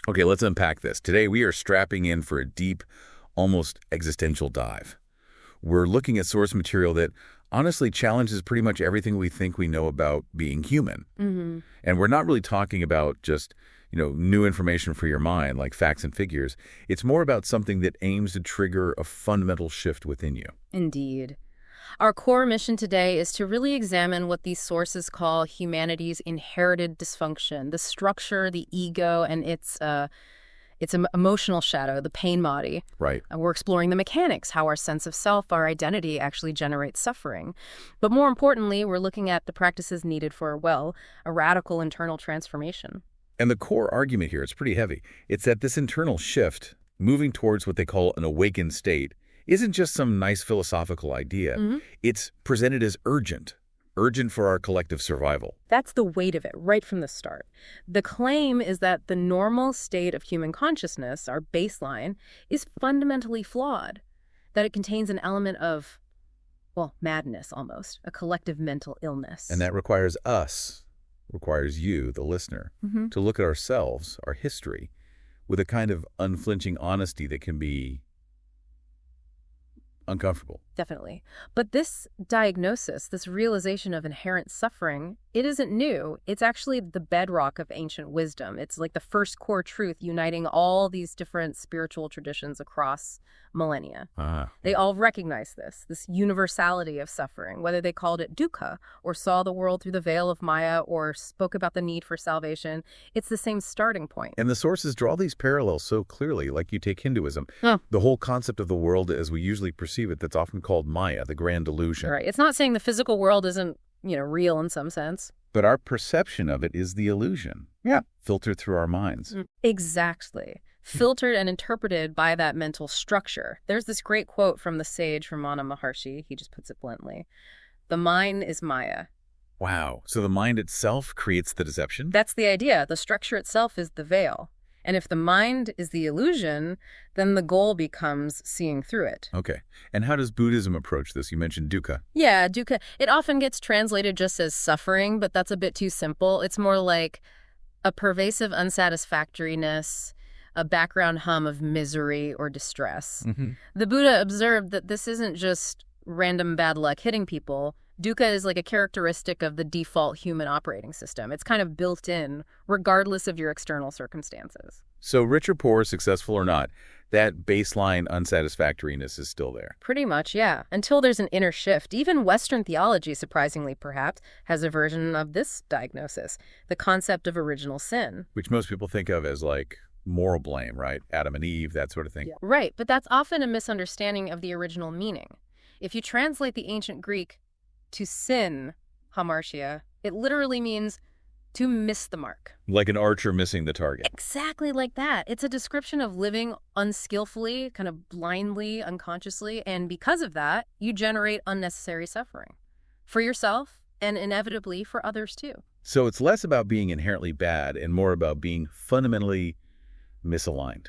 Okay, let's unpack this. Today we are strapping in for a deep, almost existential dive. We're looking at source material that honestly challenges pretty much everything we think we know about being human. Mm-hmm. And we're not really talking about just, new information for your mind, like facts and figures. It's more about something that aims to trigger a fundamental shift within you. Indeed. Our core mission today is to really examine what these sources call humanity's inherited dysfunction, the structure, the ego, and its emotional shadow, the pain body. Right. And we're exploring the mechanics, how our sense of self, our identity actually generates suffering. But more importantly, we're looking at the practices needed for, a radical internal transformation. And the core argument here, it's pretty heavy. It's that this internal shift, moving towards what they call an awakened state, isn't just some nice philosophical idea. Mm-hmm. It's presented as urgent for our collective survival. That's the weight of it right from the start. The claim is that the normal state of human consciousness, our baseline, is fundamentally flawed, that it contains an element of, madness almost, a collective mental illness. And that requires you, the listener, to look at ourselves, our history, with a kind of unflinching honesty that can be uncomfortable. Definitely. But this diagnosis, this realization of inherent suffering, it isn't new. It's actually the bedrock of ancient wisdom. It's like the first core truth uniting all these different spiritual traditions across millennia. They all recognize this universality of suffering, whether they called it dukkha or saw the world through the veil of Maya or spoke about the need for salvation. It's the same starting point. And the sources draw these parallels so clearly, like you take Hinduism. The whole concept of the world as we usually perceive it, that's often called Maya, the grand illusion. Right. It's not saying the physical world isn't, real in some sense. But our perception of it is the illusion. Yeah. Filtered through our minds. Exactly. Filtered and interpreted by that mental structure. There's this great quote from the sage Ramana Maharshi. He just puts it bluntly. The mind is Maya. Wow. So the mind itself creates the deception? That's the idea. The structure itself is the veil. And if the mind is the illusion, then the goal becomes seeing through it. Okay. And how does Buddhism approach this? You mentioned dukkha. Yeah, dukkha. It often gets translated just as suffering, but that's a bit too simple. It's more like a pervasive unsatisfactoriness, a background hum of misery or distress. The Buddha observed that this isn't just random bad luck hitting people. Dukkha is like a characteristic of the default human operating system. It's kind of built in, regardless of your external circumstances. So rich or poor, successful or not, that baseline unsatisfactoriness is still there. Pretty much, yeah. Until there's an inner shift. Even Western theology, surprisingly perhaps, has a version of this diagnosis, the concept of original sin. Which most people think of as like moral blame, right? Adam and Eve, that sort of thing. Yeah. Right, but that's often a misunderstanding of the original meaning. If you translate the ancient Greek to sin, hamartia, it literally means to miss the mark. Like an archer missing the target. Exactly like that. It's a description of living unskillfully, kind of blindly, unconsciously, and because of that, you generate unnecessary suffering for yourself and inevitably for others too. So it's less about being inherently bad and more about being fundamentally misaligned,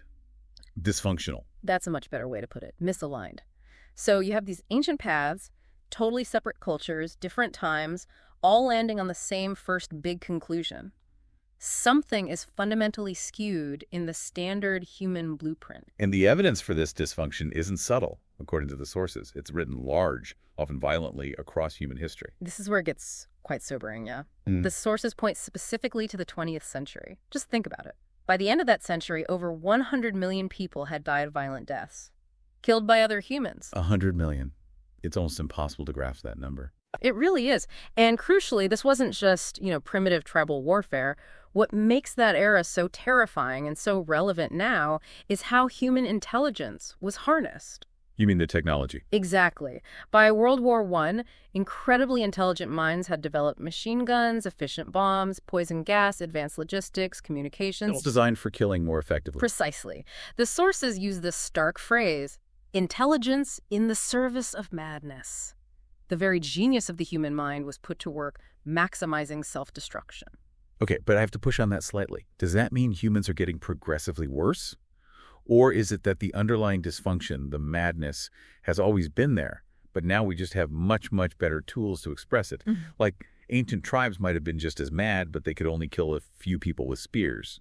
dysfunctional. That's a much better way to put it, misaligned. So you have these ancient paths, totally separate cultures, different times, all landing on the same first big conclusion. Something is fundamentally skewed in the standard human blueprint. And the evidence for this dysfunction isn't subtle, according to the sources. It's written large, often violently, across human history. This is where it gets quite sobering, yeah. The sources point specifically to the 20th century. Just think about it. By the end of that century, over 100 million people had died violent deaths, killed by other humans. 100 million. It's almost impossible to grasp that number. It really is. And crucially, this wasn't just, primitive tribal warfare. What makes that era so terrifying and so relevant now is how human intelligence was harnessed. You mean the technology? Exactly. By World War I, incredibly intelligent minds had developed machine guns, efficient bombs, poison gas, advanced logistics, communications. All designed for killing more effectively. Precisely. The sources use this stark phrase, intelligence in the service of madness. The very genius of the human mind was put to work maximizing self-destruction. Okay, but I have to push on that slightly. Does that mean humans are getting progressively worse? Or is it that the underlying dysfunction, the madness, has always been there, but now we just have much, much better tools to express it? Like ancient tribes might have been just as mad, but they could only kill a few people with spears.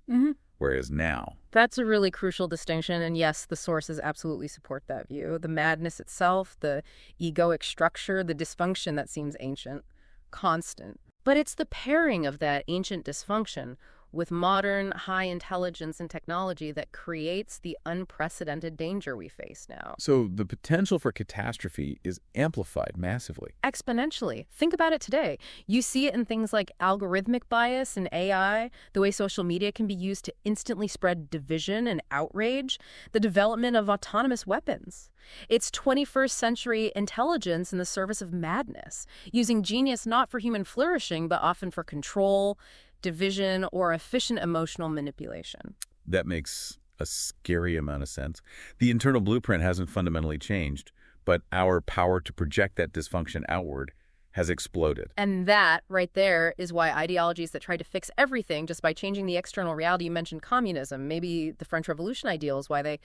whereas now... That's a really crucial distinction, and yes, the sources absolutely support that view. The madness itself, the egoic structure, the dysfunction that seems ancient, constant. But it's the pairing of that ancient dysfunction with modern high intelligence and technology that creates the unprecedented danger we face now. So the potential for catastrophe is amplified massively. Exponentially. Think about it today. You see it in things like algorithmic bias and AI, the way social media can be used to instantly spread division and outrage, the development of autonomous weapons. It's 21st century intelligence in the service of madness, using genius not for human flourishing, but often for control, division, or efficient emotional manipulation. That makes a scary amount of sense. The internal blueprint hasn't fundamentally changed, but our power to project that dysfunction outward has exploded. And that, right there, is why ideologies that try to fix everything just by changing the external reality, you mentioned communism, maybe the French Revolution ideals, why they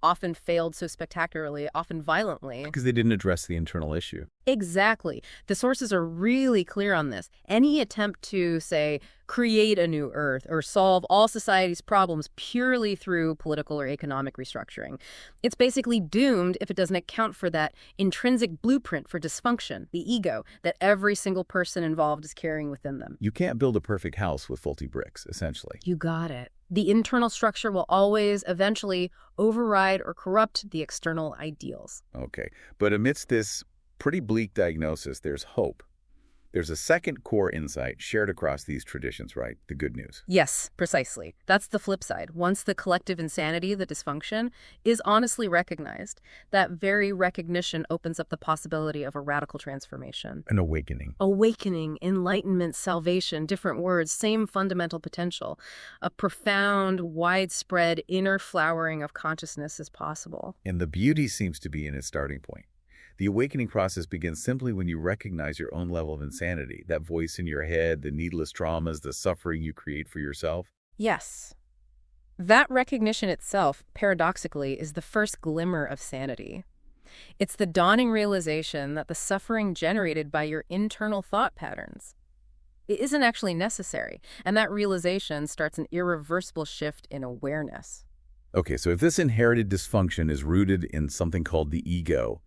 often failed so spectacularly, often violently. Because they didn't address the internal issue. Exactly. The sources are really clear on this. Any attempt to, say, create a new Earth or solve all society's problems purely through political or economic restructuring, it's basically doomed if it doesn't account for that intrinsic blueprint for dysfunction, the ego, that every single person involved is carrying within them. You can't build a perfect house with faulty bricks, essentially. You got it. The internal structure will always eventually override or corrupt the external ideals. Okay, but amidst this pretty bleak diagnosis, there's hope. There's a second core insight shared across these traditions, right? The good news. Yes, precisely. That's the flip side. Once the collective insanity, the dysfunction, is honestly recognized, that very recognition opens up the possibility of a radical transformation. An awakening. Awakening, enlightenment, salvation, different words, same fundamental potential. A profound, widespread inner flowering of consciousness is possible. And the beauty seems to be in its starting point. The awakening process begins simply when you recognize your own level of insanity, that voice in your head, the needless traumas, the suffering you create for yourself. Yes. That recognition itself, paradoxically, is the first glimmer of sanity. It's the dawning realization that the suffering generated by your internal thought patterns, it isn't actually necessary, and that realization starts an irreversible shift in awareness. Okay, so if this inherited dysfunction is rooted in something called the ego,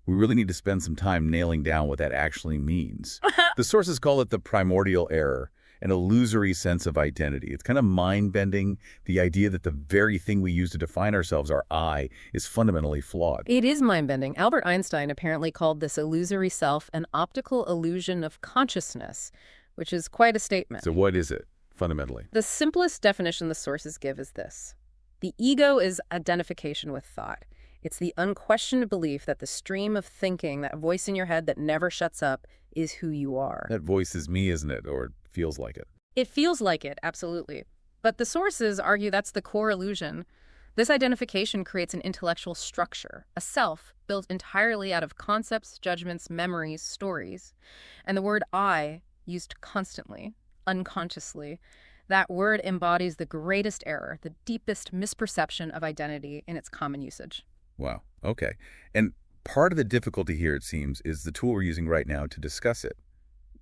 we really need to spend some time nailing down what that actually means. The sources call it the primordial error, an illusory sense of identity. It's kind of mind-bending, the idea that the very thing we use to define ourselves, our I, is fundamentally flawed. It is mind-bending. Albert Einstein apparently called this illusory self an optical illusion of consciousness, which is quite a statement. So what is it, fundamentally? The simplest definition the sources give is this. The ego is identification with thought. It's the unquestioned belief that the stream of thinking, that voice in your head that never shuts up, is who you are. That voice is me, isn't it? Or it feels like it. It feels like it, absolutely. But the sources argue that's the core illusion. This identification creates an intellectual structure, a self built entirely out of concepts, judgments, memories, stories. And the word I, used constantly, unconsciously, that word embodies the greatest error, the deepest misperception of identity in its common usage. Wow. Okay. And part of the difficulty here, it seems, is the tool we're using right now to discuss it.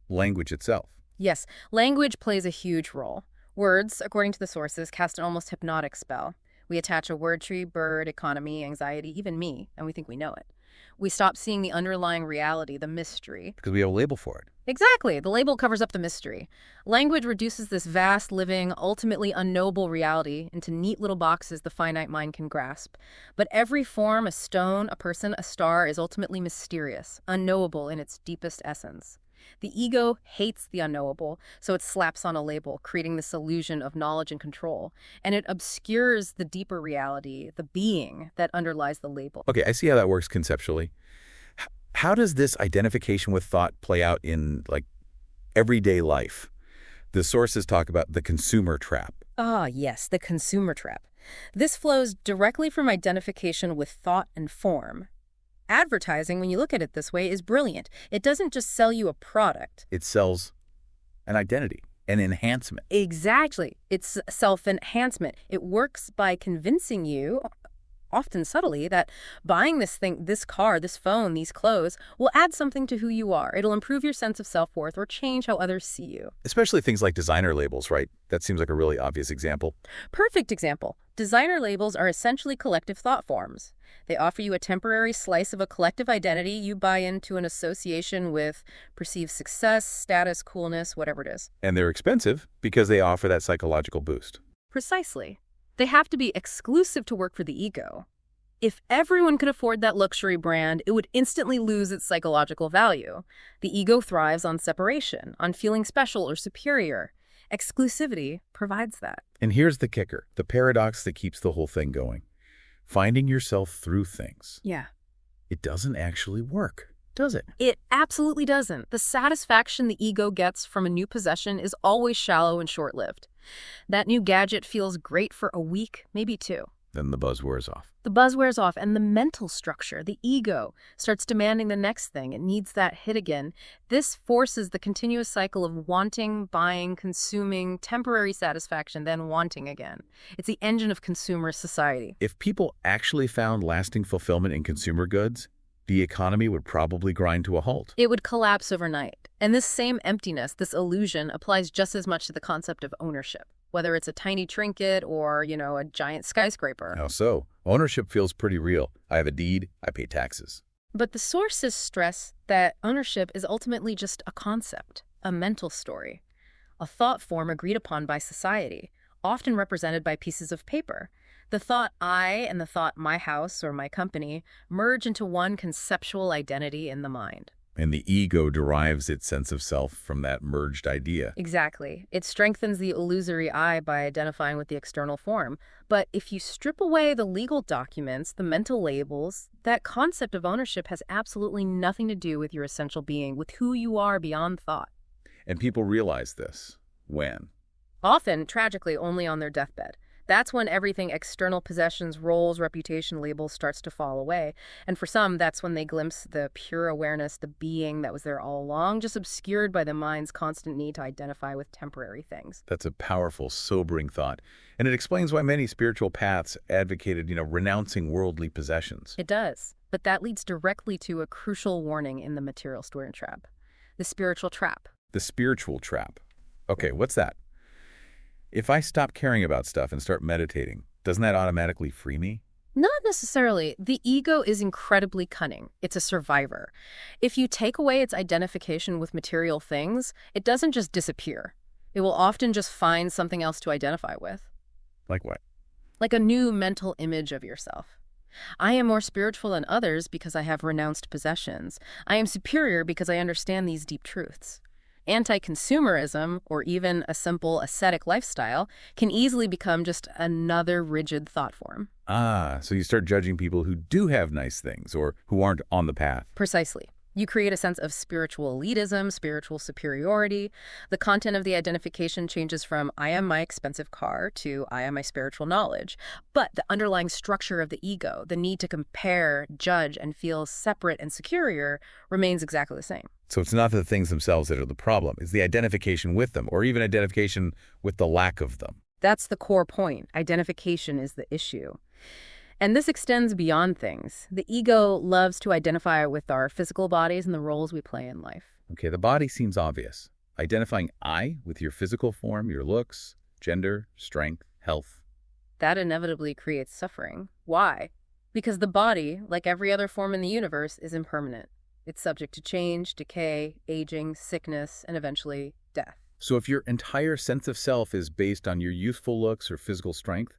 Language itself. Yes, language plays a huge role. Words, according to the sources, cast an almost hypnotic spell. We attach a word tree, bird, economy, anxiety, even me, and we think we know it. We stop seeing the underlying reality, the mystery. Because we have a label for it. Exactly. The label covers up the mystery. Language reduces this vast, living, ultimately unknowable reality into neat little boxes the finite mind can grasp. But every form, a stone, a person, a star, is ultimately mysterious, unknowable in its deepest essence. The ego hates the unknowable, so it slaps on a label, creating this illusion of knowledge and control. And it obscures the deeper reality, the being that underlies the label. Okay, I see how that works conceptually. How does this identification with thought play out in, everyday life? The sources talk about the consumer trap. Ah, yes, the consumer trap. This flows directly from identification with thought and form. Advertising, when you look at it this way, is brilliant. It doesn't just sell you a product. It sells an identity, an enhancement. Exactly. It's self-enhancement. It works by convincing you, often subtly, that buying this thing, this car, this phone, these clothes, will add something to who you are. It'll improve your sense of self-worth or change how others see you. Especially things like designer labels, right? That seems like a really obvious example. Perfect example. Designer labels are essentially collective thought forms. They offer you a temporary slice of a collective identity you buy into an association with perceived success, status, coolness, whatever it is. And they're expensive because they offer that psychological boost. Precisely. They have to be exclusive to work for the ego. If everyone could afford that luxury brand, it would instantly lose its psychological value. The ego thrives on separation, on feeling special or superior. Exclusivity provides that. And here's the kicker, the paradox that keeps the whole thing going. Finding yourself through things. Yeah. It doesn't actually work, does it? It absolutely doesn't. The satisfaction the ego gets from a new possession is always shallow and short-lived. That new gadget feels great for a week, maybe two. Then the buzz wears off. The buzz wears off, and the mental structure, the ego, starts demanding the next thing. It needs that hit again. This forces the continuous cycle of wanting, buying, consuming, temporary satisfaction, then wanting again. It's the engine of consumer society. If people actually found lasting fulfillment in consumer goods, the economy would probably grind to a halt. It would collapse overnight. And this same emptiness, this illusion, applies just as much to the concept of ownership, whether it's a tiny trinket or, a giant skyscraper. How so? Ownership feels pretty real. I have a deed, I pay taxes. But the sources stress that ownership is ultimately just a concept, a mental story, a thought form agreed upon by society, often represented by pieces of paper. The thought I and the thought my house or my company merge into one conceptual identity in the mind. And the ego derives its sense of self from that merged idea. Exactly. It strengthens the illusory I by identifying with the external form. But if you strip away the legal documents, the mental labels, that concept of ownership has absolutely nothing to do with your essential being, with who you are beyond thought. And people realize this. When? Often, tragically, only on their deathbed. That's when everything external possessions, roles, reputation, labels starts to fall away. And for some, that's when they glimpse the pure awareness, the being that was there all along, just obscured by the mind's constant need to identify with temporary things. That's a powerful, sobering thought. And it explains why many spiritual paths advocated, renouncing worldly possessions. It does. But that leads directly to a crucial warning in the material steward trap. The spiritual trap. The spiritual trap. Okay, what's that? If I stop caring about stuff and start meditating, doesn't that automatically free me? Not necessarily. The ego is incredibly cunning. It's a survivor. If you take away its identification with material things, it doesn't just disappear. It will often just find something else to identify with. Like what? Like a new mental image of yourself. I am more spiritual than others because I have renounced possessions. I am superior because I understand these deep truths. Anti-consumerism, or even a simple ascetic lifestyle, can easily become just another rigid thought form. So you start judging people who do have nice things or who aren't on the path. Precisely. You create a sense of spiritual elitism, spiritual superiority. The content of the identification changes from I am my expensive car to I am my spiritual knowledge. But the underlying structure of the ego, the need to compare, judge, and feel separate and superior, remains exactly the same. So it's not the things themselves that are the problem. It's the identification with them, or even identification with the lack of them. That's the core point. Identification is the issue. And this extends beyond things. The ego loves to identify with our physical bodies and the roles we play in life. Okay, the body seems obvious. Identifying I with your physical form, your looks, gender, strength, health. That inevitably creates suffering. Why? Because the body, like every other form in the universe, is impermanent. It's subject to change, decay, aging, sickness, and eventually death. So if your entire sense of self is based on your youthful looks or physical strength,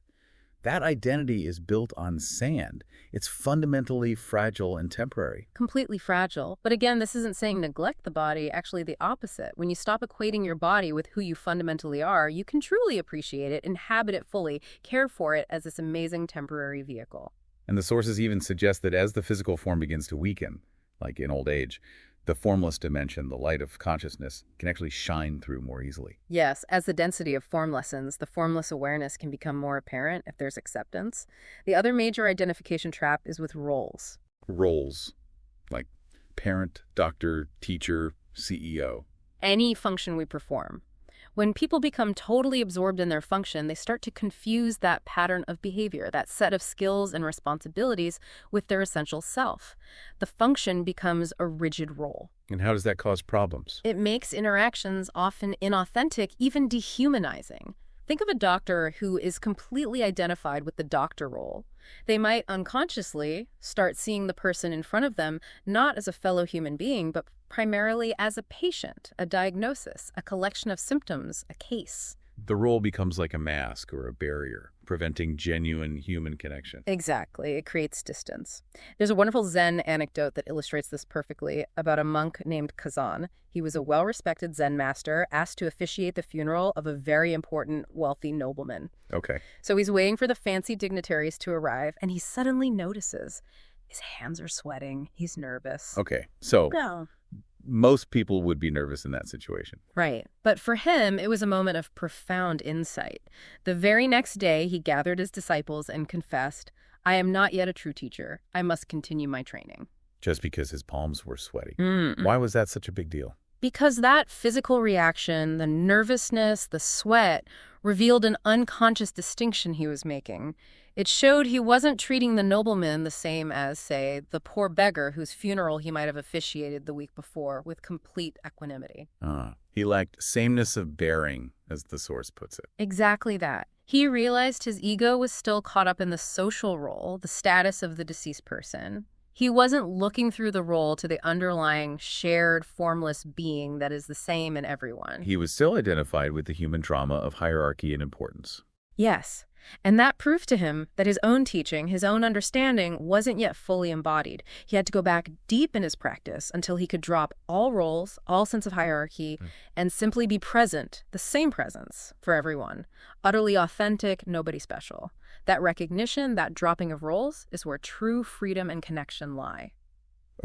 that identity is built on sand. It's fundamentally fragile and temporary. Completely fragile. But again, this isn't saying neglect the body, actually the opposite. When you stop equating your body with who you fundamentally are, you can truly appreciate it, inhabit it fully, care for it as this amazing temporary vehicle. And the sources even suggest that as the physical form begins to weaken, like in old age, the formless dimension, the light of consciousness, can actually shine through more easily. Yes, as the density of form lessens, the formless awareness can become more apparent if there's acceptance. The other major identification trap is with roles. Roles, like parent, doctor, teacher, CEO. Any function we perform. When people become totally absorbed in their function, they start to confuse that pattern of behavior, that set of skills and responsibilities, with their essential self. The function becomes a rigid role. And how does that cause problems? It makes interactions often inauthentic, even dehumanizing. Think of a doctor who is completely identified with the doctor role. They might unconsciously start seeing the person in front of them not as a fellow human being, but primarily as a patient, a diagnosis, a collection of symptoms, a case. The role becomes like a mask or a barrier, preventing genuine human connection. Exactly. It creates distance. There's a wonderful Zen anecdote that illustrates this perfectly about a monk named Kazan. He was a well-respected Zen master asked to officiate the funeral of a very important, wealthy nobleman. Okay. So he's waiting for the fancy dignitaries to arrive, and he suddenly notices his hands are sweating. He's nervous. Okay. So Yeah. most people would be nervous in that situation. Right. But for him, it was a moment of profound insight. The very next day, he gathered his disciples and confessed, "I am not yet a true teacher. I must continue my training." Just because his palms were sweaty. Mm. Why was that such a big deal? Because that physical reaction, the nervousness, the sweat, revealed an unconscious distinction he was making. It showed he wasn't treating the nobleman the same as, say, the poor beggar whose funeral he might have officiated the week before, with complete equanimity. He lacked sameness of bearing, as the source puts it. Exactly that. He realized his ego was still caught up in the social role, the status of the deceased person. He wasn't looking through the role to the underlying shared, formless being that is the same in everyone. He was still identified with the human trauma of hierarchy and importance. Yes. And that proved to him that his own teaching, his own understanding, wasn't yet fully embodied. He had to go back deep in his practice until he could drop all roles, all sense of hierarchy, and simply be present, the same presence, for everyone. Utterly authentic, nobody special. That recognition, that dropping of roles, is where true freedom and connection lie.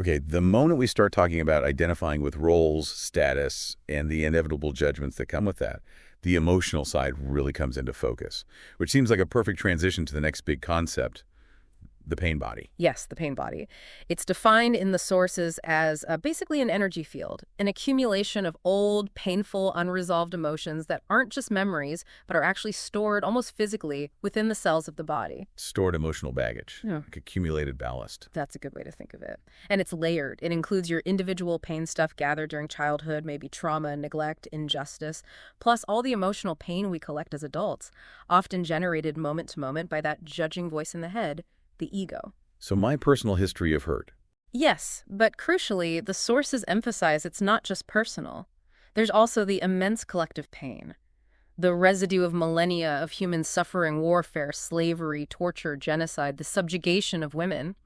Okay, the moment we start talking about identifying with roles, status, and the inevitable judgments that come with that, the emotional side really comes into focus, which seems like a perfect transition to the next big concept, the pain body. Yes, the pain body. It's defined in the sources as basically an energy field, an accumulation of old, painful, unresolved emotions that aren't just memories, but are actually stored almost physically within the cells of the body. Stored emotional baggage, Yeah. like accumulated ballast. That's a good way to think of it. And it's layered. It includes your individual pain stuff gathered during childhood, maybe trauma, neglect, injustice, plus all the emotional pain we collect as adults, often generated moment to moment by that judging voice in the head, the ego. So my personal history of hurt. Yes, but crucially, the sources emphasize it's not just personal. There's also the immense collective pain. The residue of millennia of human suffering, warfare, slavery, torture, genocide, the subjugation of women.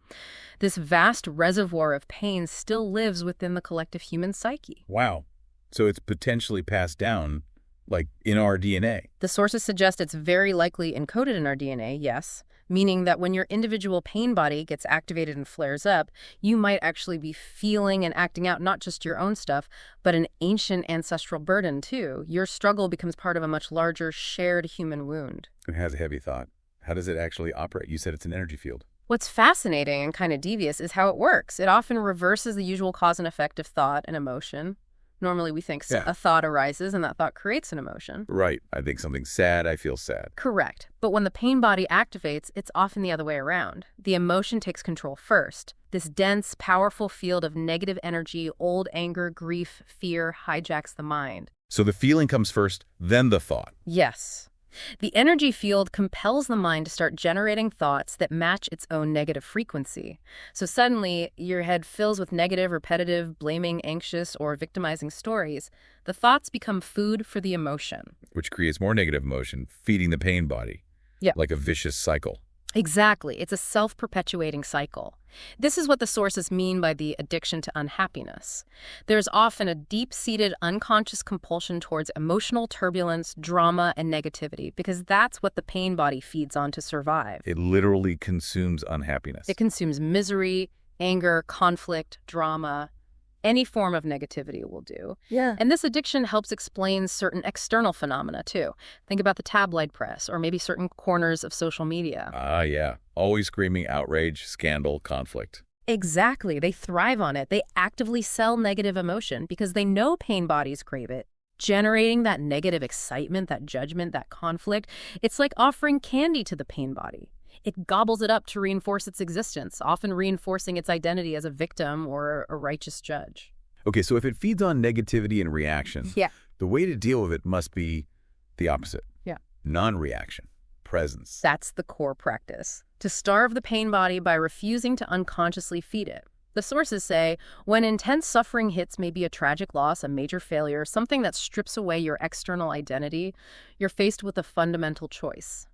This vast reservoir of pain still lives within the collective human psyche. Wow. So it's potentially passed down, like in our DNA. The sources suggest it's very likely encoded in our DNA, yes, meaning that when your individual pain body gets activated and flares up, you might actually be feeling and acting out not just your own stuff, but an ancient ancestral burden, too. Your struggle becomes part of a much larger, shared human wound. It has a heavy thought. How does it actually operate? You said it's an energy field. What's fascinating and kind of devious is how it works. It often reverses the usual cause and effect of thought and emotion. Normally we think a thought arises and that thought creates an emotion. Right. I think something's sad, I feel sad. Correct. But when the pain body activates, it's often the other way around. The emotion takes control first. This dense, powerful field of negative energy, old anger, grief, fear, hijacks the mind. So the feeling comes first, then the thought. Yes. The energy field compels the mind to start generating thoughts that match its own negative frequency. So suddenly, your head fills with negative, repetitive, blaming, anxious, or victimizing stories. The thoughts become food for the emotion. Which creates more negative emotion, feeding the pain body. Yeah. Like a vicious cycle. Exactly. It's a self-perpetuating cycle. This is what the sources mean by the addiction to unhappiness. There's often a deep-seated unconscious compulsion towards emotional turbulence, drama, and negativity, because that's what the pain body feeds on to survive. It literally consumes unhappiness. It consumes misery, anger, conflict, drama. Any form of negativity will do. Yeah. And this addiction helps explain certain external phenomena, too. Think about the tabloid press, or maybe certain corners of social media. Yeah. Always screaming outrage, scandal, conflict. Exactly. They thrive on it. They actively sell negative emotion because they know pain bodies crave it, generating that negative excitement, that judgment, that conflict. It's like offering candy to the pain body. It gobbles it up to reinforce its existence, often reinforcing its identity as a victim or a righteous judge. Okay, so if it feeds on negativity and reaction, Yeah. the way to deal with it must be the opposite. Yeah. Non-reaction, presence. That's the core practice. To starve the pain body by refusing to unconsciously feed it. The sources say, when intense suffering hits maybe a tragic loss, a major failure, something that strips away your external identity, you're faced with a fundamental choice.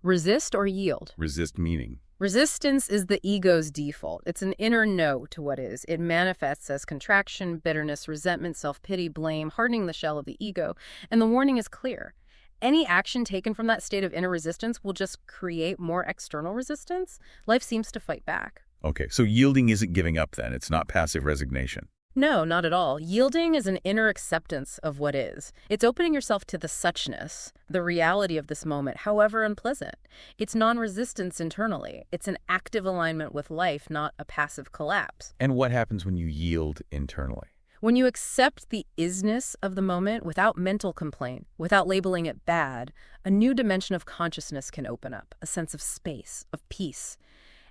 Resist or yield? Resist meaning. Resistance is the ego's default. It's an inner no to what is. It manifests as contraction, bitterness, resentment, self-pity, blame, hardening the shell of the ego. And the warning is clear. Any action taken from that state of inner resistance will just create more external resistance. Life seems to fight back. Okay, so yielding isn't giving up then. It's not passive resignation. No, not at all. Yielding is an inner acceptance of what is. It's opening yourself to the suchness, the reality of this moment, however unpleasant. It's non-resistance internally. It's an active alignment with life, not a passive collapse. And what happens when you yield internally? When you accept the isness of the moment without mental complaint, without labeling it bad, a new dimension of consciousness can open up, a sense of space, of peace.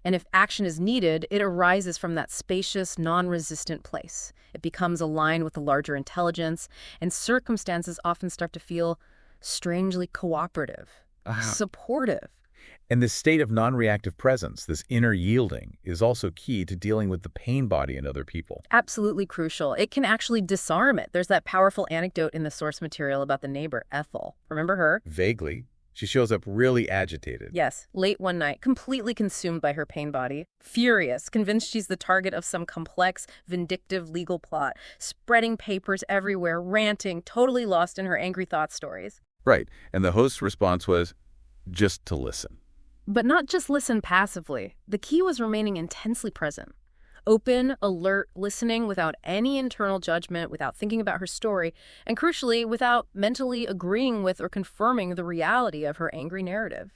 And if action is needed, it arises from that spacious, non-resistant place. It becomes aligned with a larger intelligence, and circumstances often start to feel strangely cooperative, supportive. And this state of non-reactive presence, this inner yielding, is also key to dealing with the pain body in other people. Absolutely crucial. It can actually disarm it. There's that powerful anecdote in the source material about the neighbor, Ethel. Remember her? Vaguely. She shows up really agitated. Yes, late one night, completely consumed by her pain body, furious, convinced she's the target of some complex, vindictive legal plot, spreading papers everywhere, ranting, totally lost in her angry thought stories. Right, and the host's response was just to listen. But not just listen passively. The key was remaining intensely present. Open, alert, listening without any internal judgment, without thinking about her story, and crucially, without mentally agreeing with or confirming the reality of her angry narrative.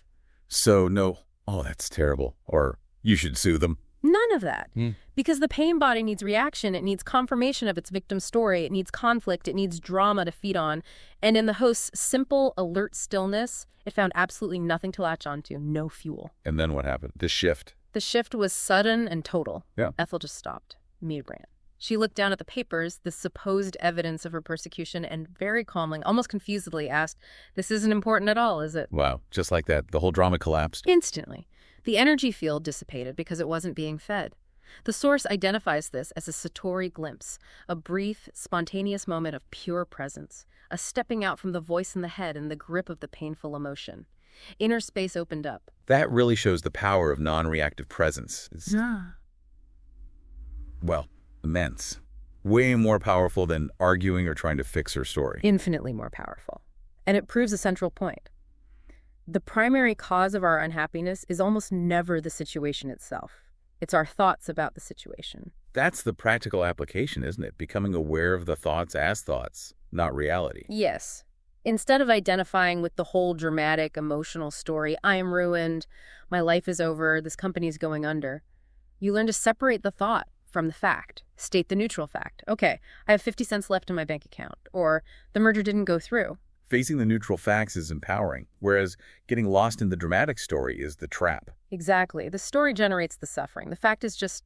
So no, oh, that's terrible, or you should sue them. None of that. Because the pain body needs reaction, it needs confirmation of its victim's story, it needs conflict, it needs drama to feed on. And in the host's simple, alert stillness, it found absolutely nothing to latch onto, no fuel. And then what happened? This shift. The shift was sudden and total. Yeah. Ethel just stopped, mid-rant. She looked down at the papers, the supposed evidence of her persecution, and very calmly, almost confusedly asked, "This isn't important at all, is it?" Wow, just like that, the whole drama collapsed. Instantly. The energy field dissipated because it wasn't being fed. The source identifies this as a satori glimpse, a brief, spontaneous moment of pure presence, a stepping out from the voice in the head and the grip of the painful emotion. Inner space opened up. That really shows the power of non-reactive presence. It's, well, immense. Way more powerful than arguing or trying to fix her story. Infinitely more powerful. And it proves a central point. The primary cause of our unhappiness is almost never the situation itself. It's our thoughts about the situation. That's the practical application, isn't it? Becoming aware of the thoughts as thoughts, not reality. Yes. Instead of identifying with the whole dramatic, emotional story, I am ruined, my life is over, this company's going under, you learn to separate the thought from the fact. State the neutral fact. Okay, I have 50 cents left in my bank account. Or the merger didn't go through. Facing the neutral facts is empowering, whereas getting lost in the dramatic story is the trap. Exactly. The story generates the suffering. The fact is just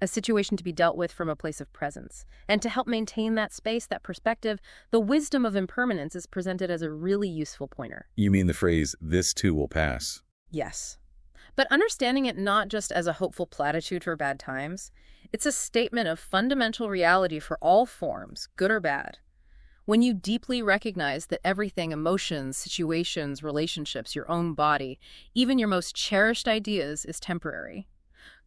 a situation to be dealt with from a place of presence. And to help maintain that space, that perspective, the wisdom of impermanence is presented as a really useful pointer. You mean the phrase, "this too will pass"? Yes. But understanding it not just as a hopeful platitude for bad times, it's a statement of fundamental reality for all forms, good or bad. When you deeply recognize that everything, emotions, situations, relationships, your own body, even your most cherished ideas, is temporary,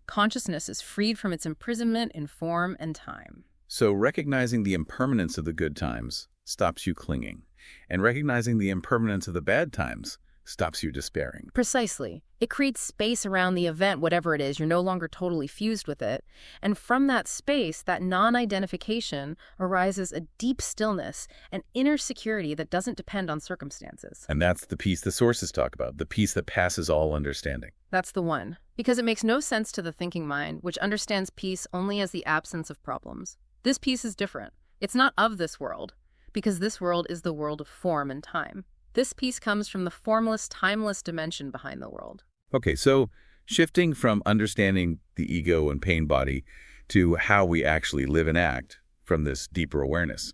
consciousness is freed from its imprisonment in form and time. So recognizing the impermanence of the good times stops you clinging, and recognizing the impermanence of the bad times stops you despairing. Precisely. It creates space around the event, whatever it is. You're no longer totally fused with it. And from that space, that non-identification, arises a deep stillness, an inner security that doesn't depend on circumstances. And that's the peace the sources talk about, the peace that passes all understanding. That's the one. Because it makes no sense to the thinking mind, which understands peace only as the absence of problems. This peace is different. It's not of this world. because this world is the world of form and time. This piece comes from the formless, timeless dimension behind the world. Okay, so shifting from understanding the ego and pain body to how we actually live and act from this deeper awareness.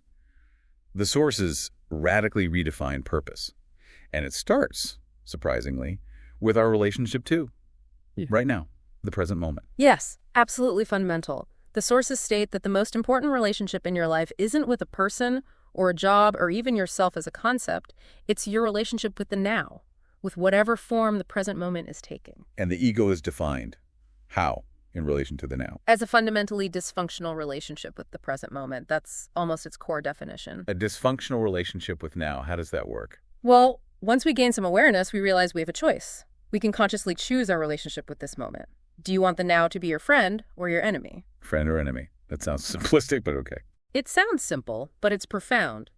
The sources radically redefine purpose. And it starts, surprisingly, with our relationship too. Yeah. Right now, the present moment. Yes, absolutely fundamental. The sources state that the most important relationship in your life isn't with a person or a job or even yourself as a concept. It's your relationship with the now, with whatever form the present moment is taking. And the ego is defined. How in relation to the now? As a fundamentally dysfunctional relationship with the present moment. That's almost its core definition. A dysfunctional relationship with now. How does that work? Well, once we gain some awareness, we realize we have a choice. We can consciously choose our relationship with this moment. Do you want the now to be your friend or your enemy? Friend or enemy. That sounds simplistic, but okay. It sounds simple, but it's profound.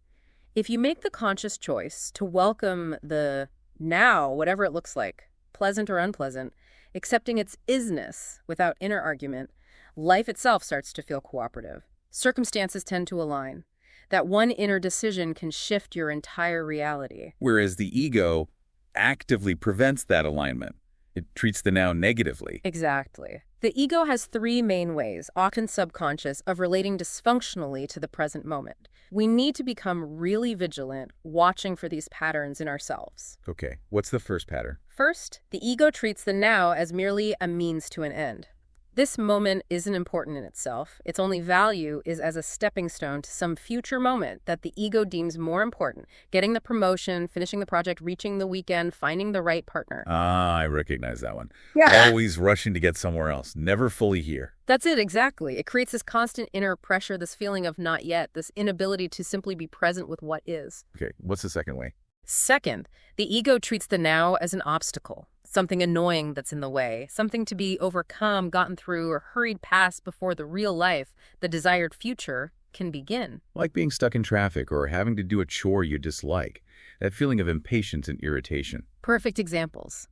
If you make the conscious choice to welcome the now, whatever it looks like, pleasant or unpleasant, accepting its isness without inner argument, life itself starts to feel cooperative. Circumstances tend to align. That one inner decision can shift your entire reality. Whereas the ego actively prevents that alignment. It treats the now negatively. Exactly. The ego has three main ways, often subconscious, of relating dysfunctionally to the present moment. We need to become really vigilant, watching for these patterns in ourselves. Okay, what's the first pattern? First, the ego treats the now as merely a means to an end. This moment isn't important in itself. Its only value is as a stepping stone to some future moment that the ego deems more important. Getting the promotion, finishing the project, reaching the weekend, finding the right partner. Ah, I recognize that one. Yeah. Always rushing to get somewhere else, never fully here. That's it, exactly. It creates this constant inner pressure, this feeling of not yet, this inability to simply be present with what is. Okay, what's the second way? Second, the ego treats the now as an obstacle, something annoying that's in the way, something to be overcome, gotten through, or hurried past before the real life, the desired future, can begin. Like being stuck in traffic or having to do a chore you dislike. That feeling of impatience and irritation. Perfect examples.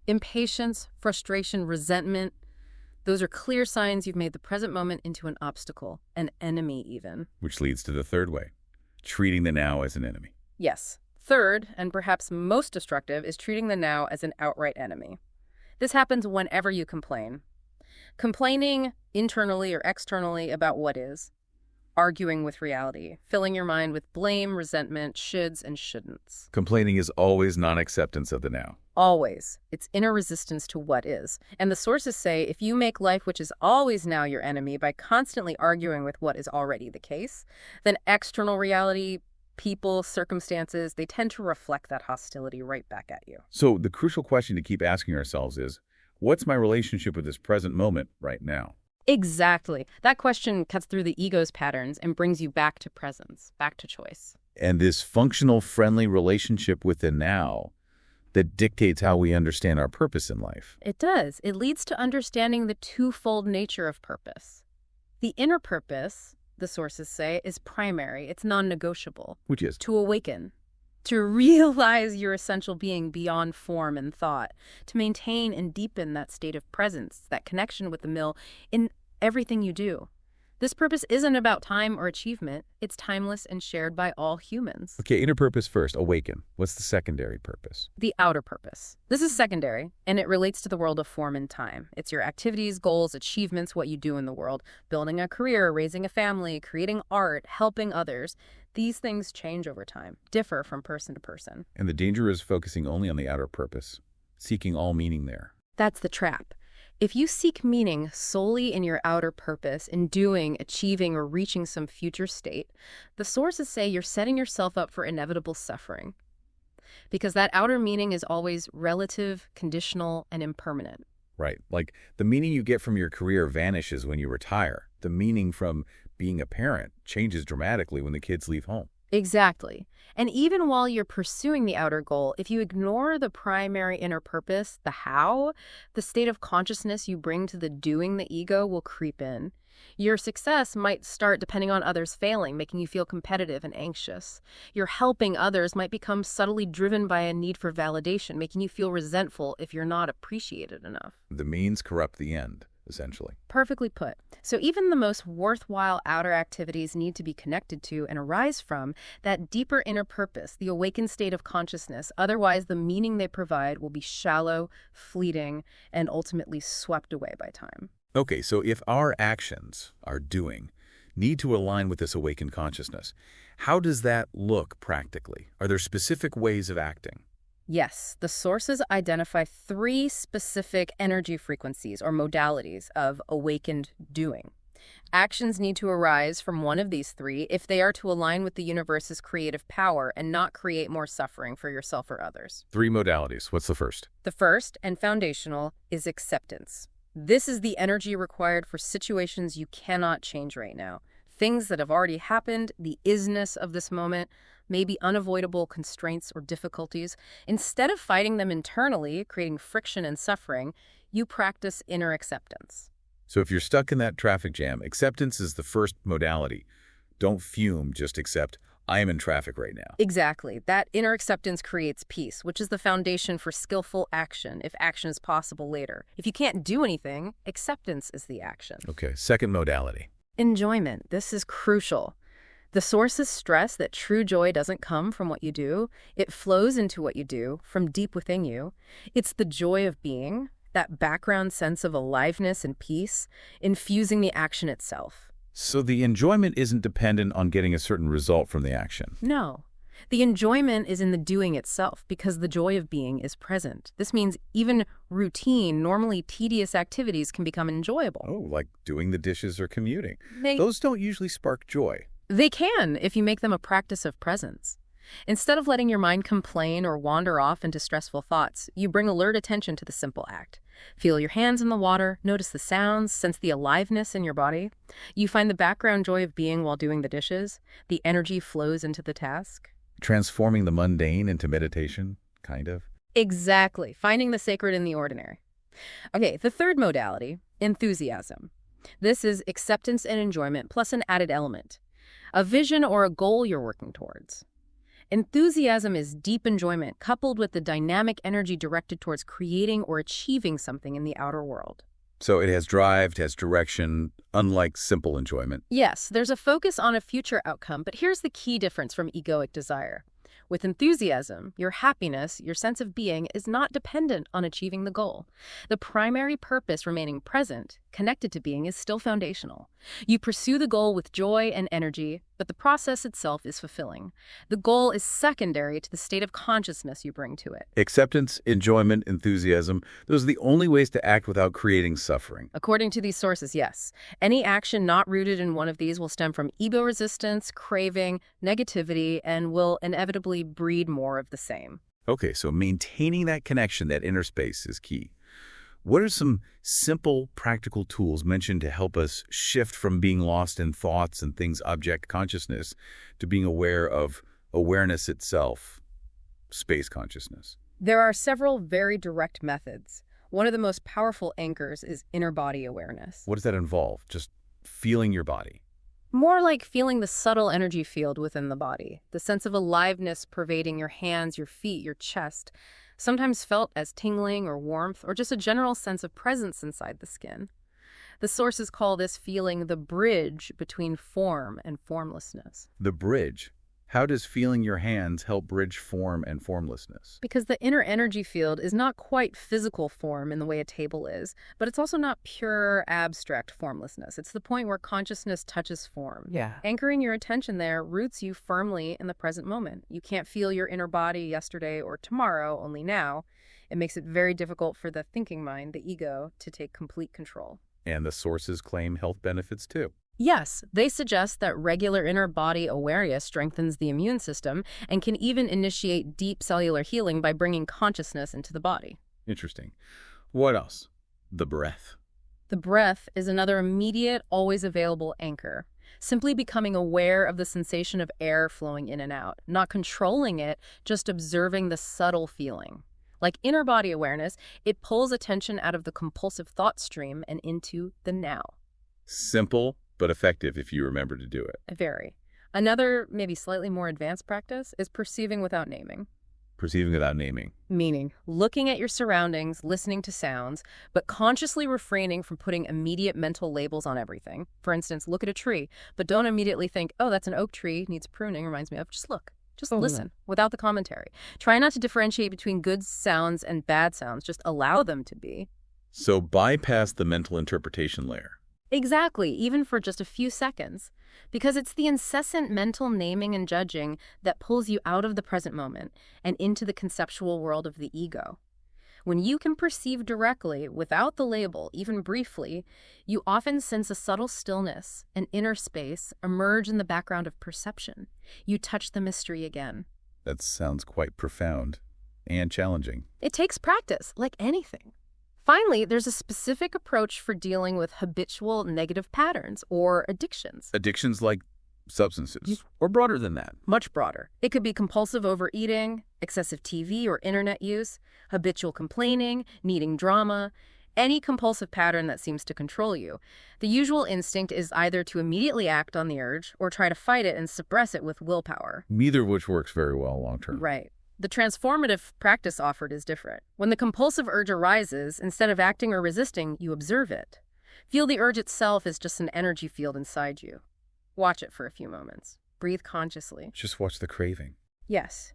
Impatience, frustration, resentment. Those are clear signs you've made the present moment into an obstacle, an enemy even. Which leads to the third way, treating the now as an enemy. Yes. Third, and perhaps most destructive, is treating the now as an outright enemy. This happens whenever you complain. Complaining internally or externally about what is. Arguing with reality. Filling your mind with blame, resentment, shoulds, and shouldn'ts. Complaining is always non-acceptance of the now. Always. It's inner resistance to what is. And the sources say if you make life which is always now your enemy by constantly arguing with what is already the case, then external reality, people, circumstances, they tend to reflect that hostility right back at you. So the crucial question to keep asking ourselves is, what's my relationship with this present moment right now? Exactly. That question cuts through the ego's patterns and brings you back to presence, back to choice. And this functional, friendly relationship with the now that dictates how we understand our purpose in life. It does. It leads to understanding the twofold nature of purpose. The inner purpose, the sources say, is primary. It's non-negotiable. Which is? To awaken, to realize your essential being beyond form and thought, to maintain and deepen that state of presence, that connection with the mill in everything you do. This purpose isn't about time or achievement. It's timeless and shared by all humans. Okay, inner purpose first, awaken. What's the secondary purpose? The outer purpose. This is secondary, and it relates to the world of form and time. It's your activities, goals, achievements, what you do in the world, building a career, raising a family, creating art, helping others. These things change over time, differ from person to person. And the danger is focusing only on the outer purpose, seeking all meaning there. That's the trap. If you seek meaning solely in your outer purpose, in doing, achieving, or reaching some future state, the sources say you're setting yourself up for inevitable suffering. Because that outer meaning is always relative, conditional, and impermanent. Right. Like the meaning you get from your career vanishes when you retire. The meaning from being a parent changes dramatically when the kids leave home. Exactly. And even while you're pursuing the outer goal, if you ignore the primary inner purpose, the how, the state of consciousness you bring to the doing, the ego will creep in. Your success might start depending on others failing, making you feel competitive and anxious. Your helping others might become subtly driven by a need for validation, making you feel resentful if you're not appreciated enough. The means corrupt the end, essentially. Perfectly put. So even the most worthwhile outer activities need to be connected to and arise from that deeper inner purpose, the awakened state of consciousness. Otherwise, the meaning they provide will be shallow, fleeting, and ultimately swept away by time. Okay, so if our actions, our doing, need to align with this awakened consciousness, how does that look practically? Are there specific ways of acting? Yes, the sources identify 3 specific energy frequencies or modalities of awakened doing. Actions need to arise from one of these 3 if they are to align with the universe's creative power and not create more suffering for yourself or others. 3 modalities. What's the first? The first, and foundational, is acceptance. This is the energy required for situations you cannot change right now. Things that have already happened, the isness of this moment, maybe unavoidable constraints or difficulties. Instead of fighting them internally, creating friction and suffering, you practice inner acceptance. So if you're stuck in that traffic jam, acceptance is the first modality. Don't fume, just accept, I am in traffic right now. Exactly. That inner acceptance creates peace, which is the foundation for skillful action, if action is possible later. If you can't do anything, acceptance is the action. Okay, second modality. Enjoyment. This is crucial. The sources stress that true joy doesn't come from what you do. It flows into what you do, from deep within you. It's the joy of being, that background sense of aliveness and peace, infusing the action itself. So the enjoyment isn't dependent on getting a certain result from the action. No. The enjoyment is in the doing itself because the joy of being is present. This means even routine, normally tedious activities can become enjoyable. Oh, like doing the dishes or commuting. They Those don't usually spark joy. can if you make them a practice of presence. Instead of letting your mind complain or wander off into stressful thoughts, you bring alert attention to the simple act. Feel your hands in the water, notice the sounds, sense the aliveness in your body. You find the background joy of being while doing the dishes. The energy flows into the task. Transforming the mundane into meditation, kind of. Exactly, finding the sacred in the ordinary. Okay, the third modality, enthusiasm. This is acceptance and enjoyment plus an added element, a vision or a goal you're working towards. Enthusiasm is deep enjoyment coupled with the dynamic energy directed towards creating or achieving something in the outer world. So it has drive, it has direction, unlike simple enjoyment. Yes, there's a focus on a future outcome, but here's the key difference from egoic desire. With enthusiasm, your happiness, your sense of being, is not dependent on achieving the goal. The primary purpose, remaining present, connected to being, is still foundational. You pursue the goal with joy and energy, but the process itself is fulfilling. The goal is secondary to the state of consciousness you bring to it. Acceptance, enjoyment, enthusiasm, those are the only ways to act without creating suffering. According to these sources, yes. Any action not rooted in one of these will stem from ego resistance, craving, negativity, and will inevitably breed more of the same. Okay, so maintaining that connection, that inner space, is key. What are some simple, practical tools mentioned to help us shift from being lost in thoughts and things object consciousness to being aware of awareness itself, space consciousness? There are several very direct methods. One of the most powerful anchors is inner body awareness. What does that involve? Just feeling your body? More like feeling the subtle energy field within the body, the sense of aliveness pervading your hands, your feet, your chest, sometimes felt as tingling or warmth, or just a general sense of presence inside the skin. The sources call this feeling the bridge between form and formlessness. The bridge. How does feeling your hands help bridge form and formlessness? Because the inner energy field is not quite physical form in the way a table is, but it's also not pure abstract formlessness. It's the point where consciousness touches form. Yeah. Anchoring your attention there roots you firmly in the present moment. You can't feel your inner body yesterday or tomorrow, only now. It makes it very difficult for the thinking mind, the ego, to take complete control. And the sources claim health benefits too. Yes, they suggest that regular inner body awareness strengthens the immune system and can even initiate deep cellular healing by bringing consciousness into the body. Interesting. What else? The breath. The breath is another immediate, always available anchor. Simply becoming aware of the sensation of air flowing in and out, not controlling it, just observing the subtle feeling. Like inner body awareness, it pulls attention out of the compulsive thought stream and into the now. Simple, but effective if you remember to do it. Very. Another, maybe slightly more advanced practice is perceiving without naming. Perceiving without naming. Meaning, looking at your surroundings, listening to sounds, but consciously refraining from putting immediate mental labels on everything. For instance, look at a tree, but don't immediately think, oh, that's an oak tree, needs pruning, reminds me of. Just look. Just listen, without the commentary. Try not to differentiate between good sounds and bad sounds. Just allow them to be. So bypass the mental interpretation layer. Exactly, even for just a few seconds. Because it's the incessant mental naming and judging that pulls you out of the present moment and into the conceptual world of the ego. When you can perceive directly, without the label, even briefly, you often sense a subtle stillness, an inner space, emerge in the background of perception. You touch the mystery again. That sounds quite profound and challenging. It takes practice, like anything. Finally, there's a specific approach for dealing with habitual negative patterns or addictions. Addictions like substances, or broader than that. Much broader. It could be compulsive overeating, excessive TV or internet use, habitual complaining, needing drama, any compulsive pattern that seems to control you. The usual instinct is either to immediately act on the urge or try to fight it and suppress it with willpower. Neither of which works very well long term. Right. The transformative practice offered is different. When the compulsive urge arises, instead of acting or resisting, you observe it. Feel the urge itself as just an energy field inside you. Watch it for a few moments. Breathe consciously. Just watch the craving. Yes.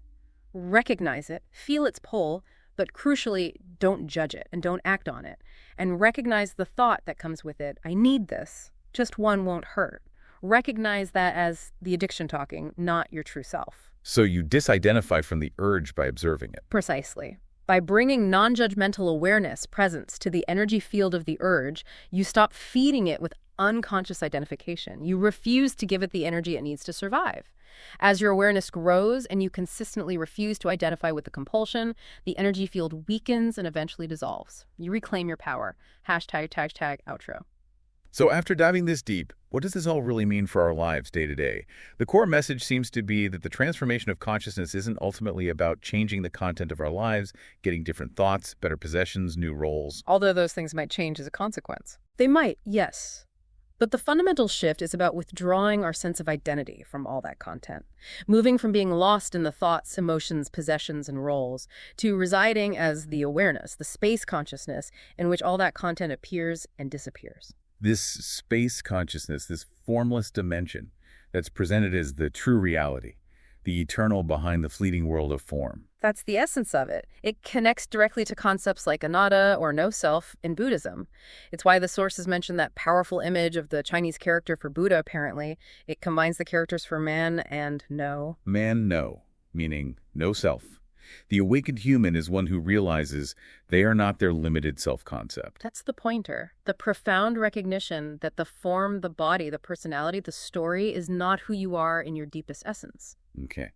Recognize it, feel its pull, but crucially, don't judge it and don't act on it. And recognize the thought that comes with it. I need this. Just one won't hurt. Recognize that as the addiction talking, not your true self. So you disidentify from the urge by observing it. Precisely. By bringing non-judgmental awareness, presence, to the energy field of the urge, you stop feeding it with unconscious identification. You refuse to give it the energy it needs to survive. As your awareness grows and you consistently refuse to identify with the compulsion, the energy field weakens and eventually dissolves. You reclaim your power. Hashtag, outro. So after diving this deep, what does this all really mean for our lives day to day? The core message seems to be that the transformation of consciousness isn't ultimately about changing the content of our lives, getting different thoughts, better possessions, new roles. Although those things might change as a consequence. They might, yes. But the fundamental shift is about withdrawing our sense of identity from all that content, moving from being lost in the thoughts, emotions, possessions, and roles, to residing as the awareness, the space consciousness in which all that content appears and disappears. This space consciousness, this formless dimension that's presented as the true reality, the eternal behind the fleeting world of form. That's the essence of it. It connects directly to concepts like anatta or no self in Buddhism. It's why the sources mention that powerful image of the Chinese character for Buddha, apparently. It combines the characters for man and no. Man, no, meaning no self. The awakened human is one who realizes they are not their limited self-concept. That's the pointer. The profound recognition that the form, the body, the personality, the story is not who you are in your deepest essence. Okay.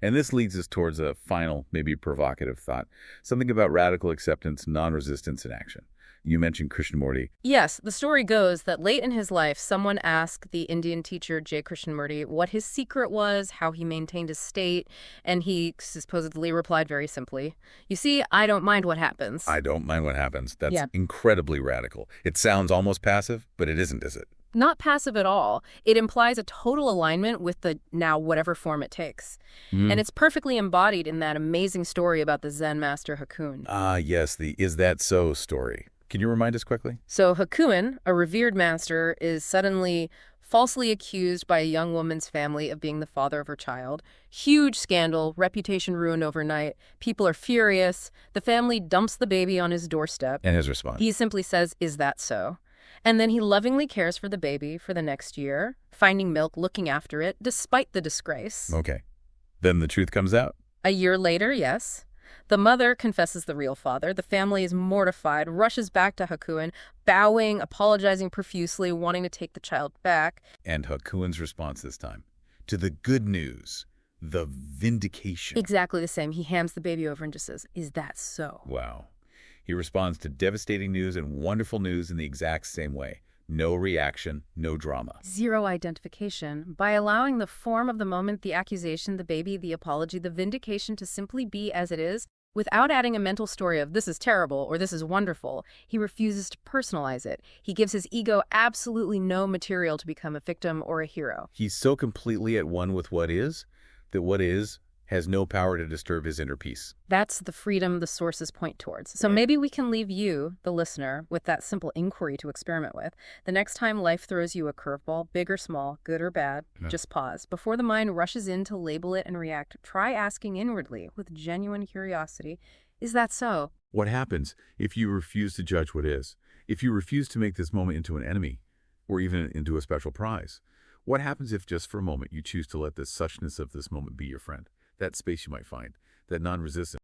And this leads us towards a final, maybe provocative thought. Something about radical acceptance, non-resistance, and action. You mentioned Krishnamurti. Yes, the story goes that late in his life, someone asked the Indian teacher J. Krishnamurti what his secret was, how he maintained his state, and he supposedly replied very simply, "You see, I don't mind what happens." I don't mind what happens. That's incredibly radical. It sounds almost passive, but it isn't, is it? Not passive at all. It implies a total alignment with the now whatever form it takes. And it's perfectly embodied in that amazing story about the Zen master Hakuin. Ah, yes, the "is that so" story. Can you remind us quickly? So Hakuin, a revered master, is suddenly falsely accused by a young woman's family of being the father of her child. Huge scandal, reputation ruined overnight. People are furious. The family dumps the baby on his doorstep. And his response? He simply says, "Is that so?" And then he lovingly cares for the baby for the next year, finding milk, looking after it, despite the disgrace. Okay. Then the truth comes out. A year later, yes. The mother confesses the real father. The family is mortified, rushes back to Hakuin, bowing, apologizing profusely, wanting to take the child back. And Hakuin's response this time, to the good news, the vindication. Exactly the same. He hands the baby over and just says, "Is that so?" Wow. He responds to devastating news and wonderful news in the exact same way. No reaction, no drama. Zero identification. By allowing the form of the moment, the accusation, the baby, the apology, the vindication to simply be as it is, without adding a mental story of this is terrible or this is wonderful, he refuses to personalize it. He gives his ego absolutely no material to become a victim or a hero. He's so completely at one with what is, that what is has no power to disturb his inner peace. That's the freedom the sources point towards. So maybe we can leave you, the listener, with that simple inquiry to experiment with. The next time life throws you a curveball, big or small, good or bad, just pause. Before the mind rushes in to label it and react, try asking inwardly with genuine curiosity, is that so? What happens if you refuse to judge what is? If you refuse to make this moment into an enemy, or even into a special prize? What happens if just for a moment you choose to let the suchness of this moment be your friend? That space you might find, that non-resistance